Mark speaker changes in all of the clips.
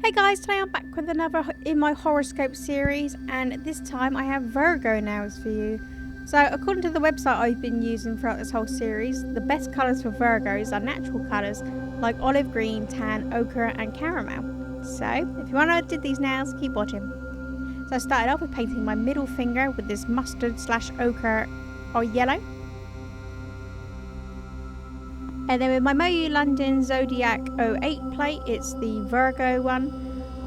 Speaker 1: Hey guys, today I'm back with another in my horoscope series, and this time I have Virgo Nails for you. So according to the website I've been using throughout this whole series, the best colours for Virgos are natural colours like olive green, tan, ochre and caramel. So if you want to do these nails, keep watching. So I started off with painting my middle finger with this mustard / ochre or yellow. And then with my Moyou London Zodiac 08 plate, it's the Virgo one.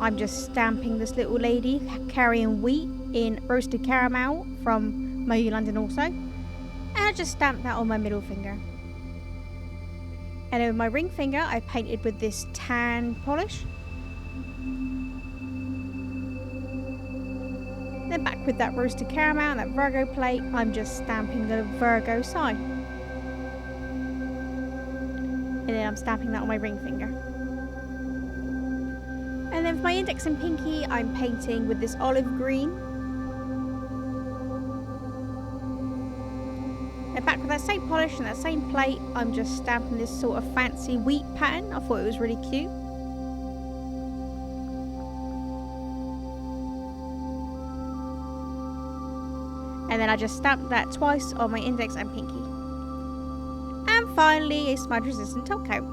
Speaker 1: I'm just stamping this little lady carrying wheat in roasted caramel from Moyou London also. And I just stamped that on my middle finger. And then with my ring finger, I painted with this tan polish. Then back with that roasted caramel and that Virgo plate, I'm just stamping the Virgo sign. And then I'm stamping that on my ring finger. And then for my index and pinky, I'm painting with this olive green. And back with that same polish and that same plate, I'm just stamping this sort of fancy wheat pattern. I thought it was really cute. And then I just stamped that twice on my index and pinky. And finally, a smudge resistant top coat.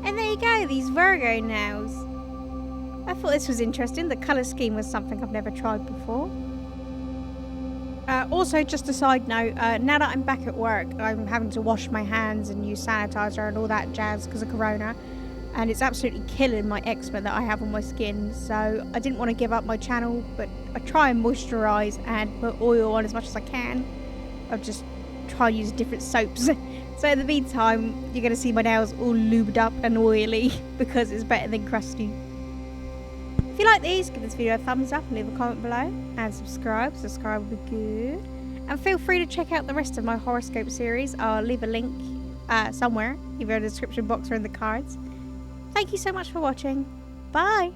Speaker 1: And there you go, these Virgo nails. I thought this was interesting. The colour scheme was something I've never tried before. Also, just a side note, now that I'm back at work, I'm having to wash my hands and use sanitizer and all that jazz because of Corona. And it's absolutely killing my eczema that I have on my skin. So I didn't want to give up my channel, but I try and moisturise and put oil on as much as I can. I've just try and use different soaps. So in the meantime, you're going to see my nails all lubed up and oily because it's better than crusty. If you like these, give this video a thumbs up and leave a comment below. And subscribe would be good. And feel free to check out the rest of my horoscope series. I'll leave a link somewhere, either in the description box or in the cards. Thank you so much for watching. Bye!